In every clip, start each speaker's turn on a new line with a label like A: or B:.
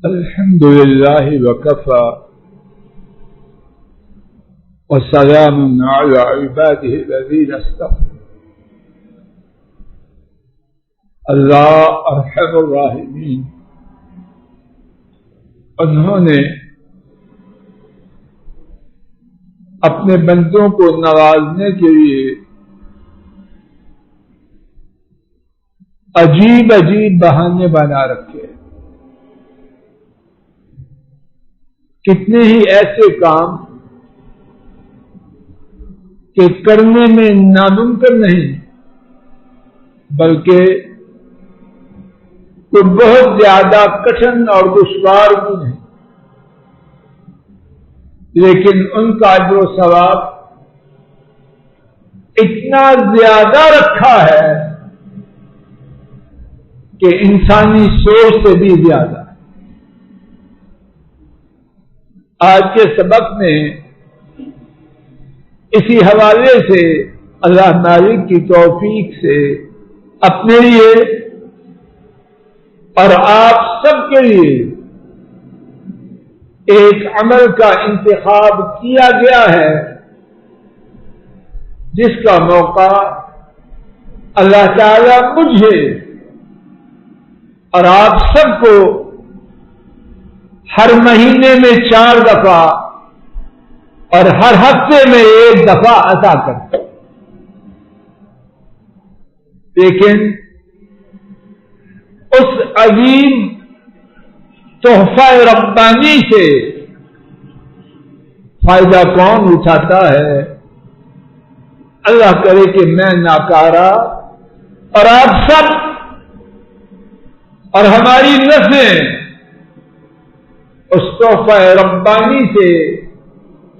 A: الحمد لله وكفى وسلام على عباده الذين اصطفى. اللہ ارحم الراحمین انہوں نے اپنے بندوں کو نوازنے کے لیے عجیب عجیب بہانے بنا رکھے. کتنے ہی ایسے کام کہ کرنے میں ناممکن نہیں بلکہ کوئی بہت زیادہ کٹھن اور دشوار بھی نہیں، لیکن ان کا اجر و ثواب اتنا زیادہ رکھا ہے کہ انسانی سوچ سے بھی زیادہ. آج کے سبق میں اسی حوالے سے اللہ مالک کی توفیق سے اپنے لیے اور آپ سب کے لیے ایک عمل کا انتخاب کیا گیا ہے جس کا موقع اللہ تعالی مجھے اور آپ سب کو ہر مہینے میں 4 دفعہ اور ہر ہفتے میں 1 دفعہ عطا کرتا. لیکن اس عظیم تحفہ ربانی سے فائدہ کون اٹھاتا ہے؟ اللہ کرے کہ میں ناکارہ اور آپ سب اور ہماری نسلیں اس تحفہ ربانی سے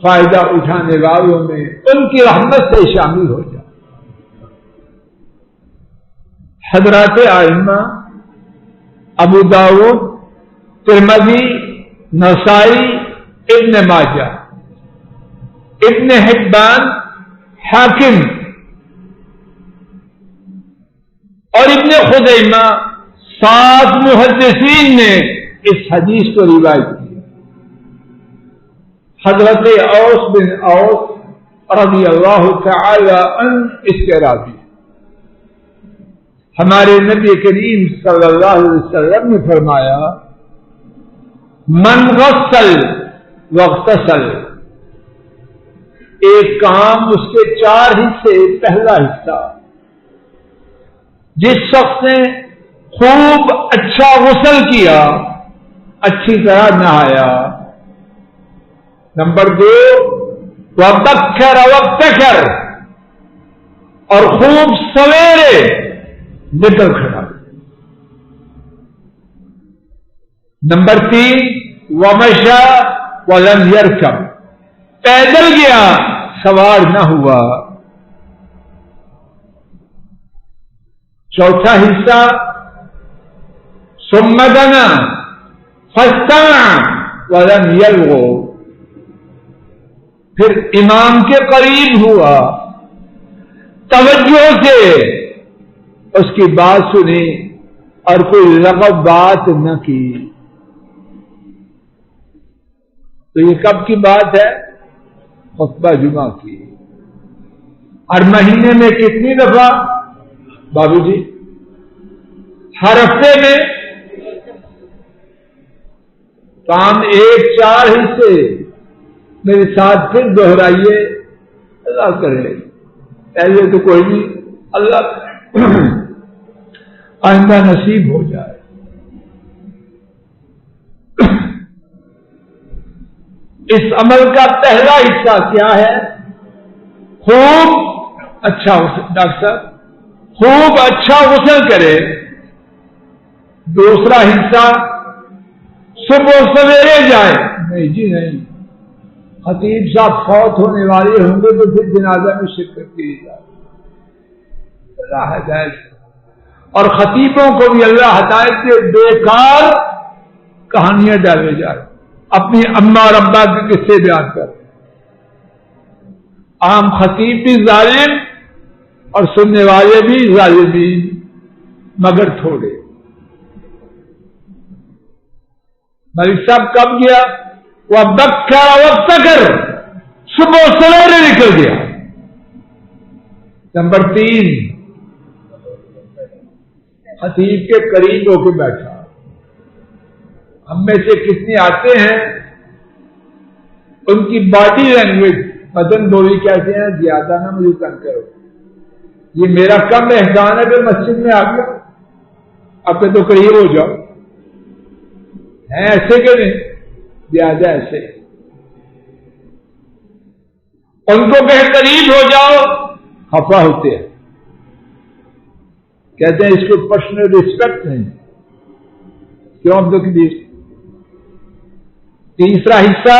A: فائدہ اٹھانے والوں میں ان کی رحمت سے شامل ہو جائے. حضرات ائمہ ابو داؤد، ترمذی، نسائی، ابن ماجہ، ابن حبان، حاکم اور ابن خزیمہ 7 محدثین نے اس حدیث کو روایت کی. حضرت اوس بن اوس رضی اللہ تعالی عنہ اس کے راوی. ہمارے نبی کریم صلی اللہ علیہ وسلم نے فرمایا من غسل واغتسل، ایک کام اس کے 4 حصے. پہلا حصہ، جس شخص نے خوب اچھا غسل کیا، اچھی طرح نہایا. نمبر 2، وبکر وابتکر، اور خوب سویرے نکل کھڑا. نمبر 3، ومشى ولم يركب، پیدل گیا سوار نہ ہوا. چوتھا حصہ، ثم دنا فاستمع ولم يلغو، پھر امام کے قریب ہوا، توجہ سے اس کی بات سنی اور کوئی لغو بات نہ کی. تو یہ کب کی بات ہے؟ خطبہ جمعہ کی. ہر مہینے میں کتنی دفعہ بابو جی؟ ہر ہفتے میں. کام 4 حصے میرے ساتھ پھر دہرائیے. اللہ کرے پہلے تو کوئی نہیں، اللہ آئندہ نصیب ہو جائے. اس عمل کا پہلا حصہ کیا ہے؟ خوب اچھا ڈاکٹر صاحب خوب اچھا غسل کرے. دوسرا حصہ، صبح سویرے جائے. نہیں جی نہیں، خطیب صاحب فوت ہونے والے ہوں گے تو پھر جنازہ میں شرکت کی جائے. اللہ ہدایت. اور خطیبوں کو بھی اللہ ہدایت سے بیکار کہانیاں ڈالے جائے، اپنی اماں اور ابا کے قصے بیان کر. عام خطیب بھی ظالم اور سننے والے بھی ظالمین، مگر تھوڑے. ملک صاحب کب گیا؟ وَبَكَّرَ وَابْتَكَرَ، صبح سویرے نکل گیا۔ نمبر 3، خطیب کے قریب ہو کے بیٹھا۔ ہم میں سے کتنے آتے ہیں ان کی باڈی لینگویج، بدن بولی کہتے ہیں، زیادہ نہ مجھے تنگ کرو، یہ میرا کم احسان ہے کہ مسجد میں آ گیا، اب تو قریب ہو جاؤ، ہیں ایسے کہ نہیں؟ زیادہ ایسے ان کو کہ قریب ہو جاؤ خفا ہوتے ہیں، کہتے ہیں اس کو پرسنل رسپیکٹ نہیں، کیوں عبد القدیر؟ تیسرا حصہ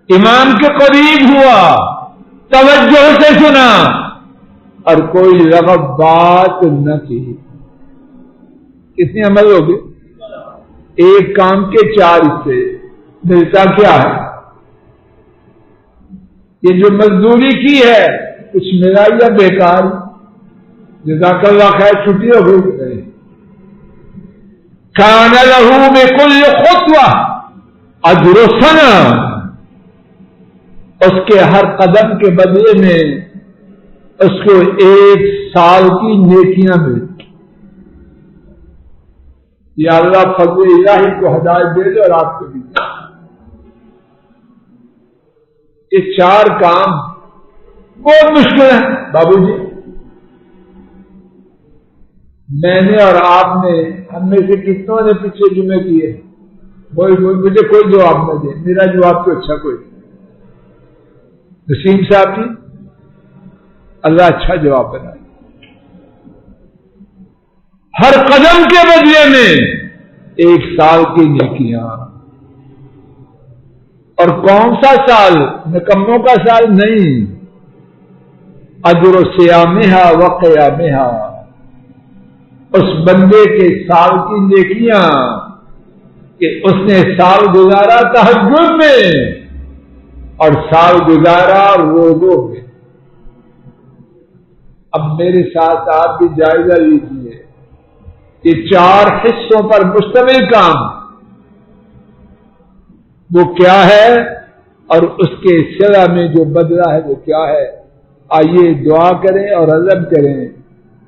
A: امام کے قریب ہوا، توجہ سے سنا اور کوئی لغو بات نہ کی۔ کتنے عمل ہو گئے؟ ایک کام کے 4 حصے، ملتا کیا ہے؟ یہ جو مزدوری کی ہے کچھ ملا یا بیکار؟ جزاک اللہ خیر، چھٹی ہو گئی۔ کان لہ بکل خطوہ اجر سنہ، اس کے ہر قدم کے بدلے میں اس کو 1 سال کی نیکیاں ملتی۔ یا اللہ فضل الہی کو ہدایت دے دے اور آپ کو بھی دے۔ یہ 4 کام بہت مشکل ہیں بابو جی، میں نے اور آپ نے، ہم میں سے کتنوں نے پچھلے جمعے کیے؟ مجھے کوئی جواب نہ دے، میرا جواب تو اچھا کوئی نہیں۔ نسیم صاحب جی، اللہ اچھا جواب بنائے۔ ہر قدم کے بدلے میں 1 سال کی نیکیاں، اور کون سا سال؟ نکموں کا سال نہیں، اجر صیامہا و قیامہا، اس بندے کے سال کی نیکیاں کہ اس نے سال گزارا تہجد میں اور سال گزارا روزوں میں۔ اب میرے ساتھ آپ بھی جائزہ لیجیے، یہ 4 حصوں پر مشتمل کام وہ کیا ہے اور اس کے صلہ میں جو بدلہ ہے وہ کیا ہے؟ آئیے دعا کریں اور عزم کریں،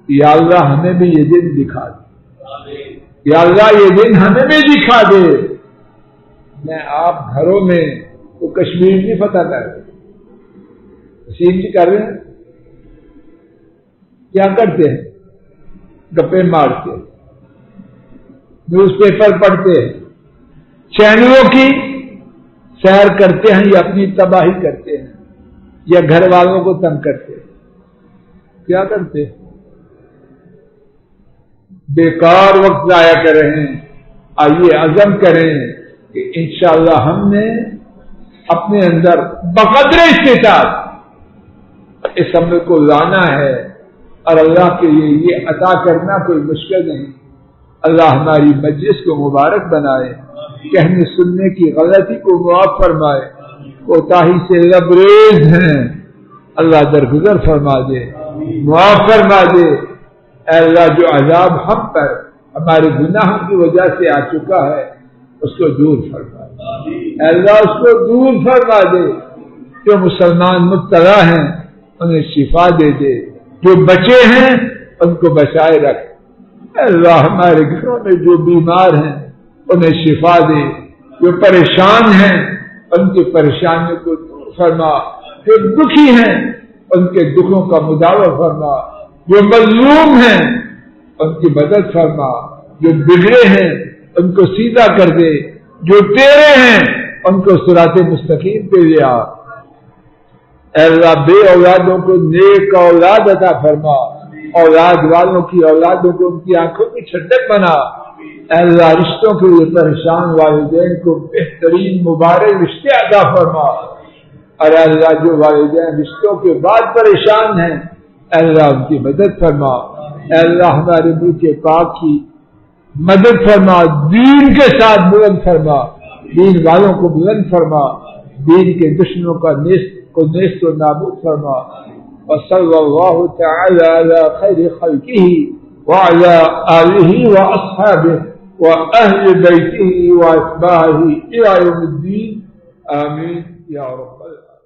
A: یا اللہ ہمیں بھی یہ دن دکھا دے، یا اللہ یہ دن ہمیں بھی دکھا دے۔ میں آپ گھروں میں تو کشمیر کی فتح کر رہے، وسیم جی کر رہے ہیں، کیا کرتے ہیں؟ گپے مارتے ہیں، نیوز پیپر پڑھتے ہیں، چینلوں کی سیر کرتے ہیں یا اپنی تباہی کرتے ہیں یا گھر والوں کو تنگ کرتے ہیں؟ کیا کرتے ہیں؟ بیکار وقت ضائع کر رہے ہیں۔ آئیے عزم کریں کہ انشاءاللہ ہم نے اپنے اندر بقدر استطاعت اس عمل کو لانا ہے، اور اللہ کے لیے یہ عطا کرنا کوئی مشکل نہیں۔ اللہ ہماری مجلس کو مبارک بنائے، کہنے سننے کی غلطی کو معاف فرمائے، کوتاہی سے لبریز ہیں اللہ درگزر فرما دے، معاف فرما دے۔ اے اللہ جو عذاب ہم پر ہمارے گناہوں کی وجہ سے آ چکا ہے اس کو دور فرما دے، اے اللہ اس کو دور فرما دے۔ جو مسلمان مبتلا ہیں انہیں شفا دے دے، جو بچے ہیں ان کو بچائے رکھ۔ اے اللہ ہمارے گھروں میں جو بیمار ہیں انہیں شفا دے، جو پریشان ہیں ان کی پریشانیوں کو دور فرما، جو دکھی ہیں ان کے دکھوں کا مداوع فرما، جو مظلوم ہیں ان کی مدد فرما، جو بگڑے ہیں ان کو سیدھا کر دے، جو تیرے ہیں ان کو صراط مستقیم پہ لے آ۔ اے اللہ بے اولادوں کو نیک اولاد عطا فرما، اولاد والوں کی اولادوں کو ان کی آنکھوں کی ٹھنڈک بنا۔ اے اللہ رشتوں کے لیے پریشان والدین کو بہترین مبارک رشتے عطا فرما، اور اے اللہ جو والدین رشتوں کے بعد پریشان ہیں اے اللہ ان کی مدد فرما۔ اے اللہ ہمارے ملک پاک کی مدد فرما، دین کے ساتھ بلند فرما، دین والوں کو بلند فرما، دین کے دشمنوں کا نیست و نابود فرما۔ وصلی اللہ تعالی علی خیر خلقہ وعلی آلہ واصحابہ وأهل بيته وأتباعه إلى يوم الدين آمين يا رب العالمين.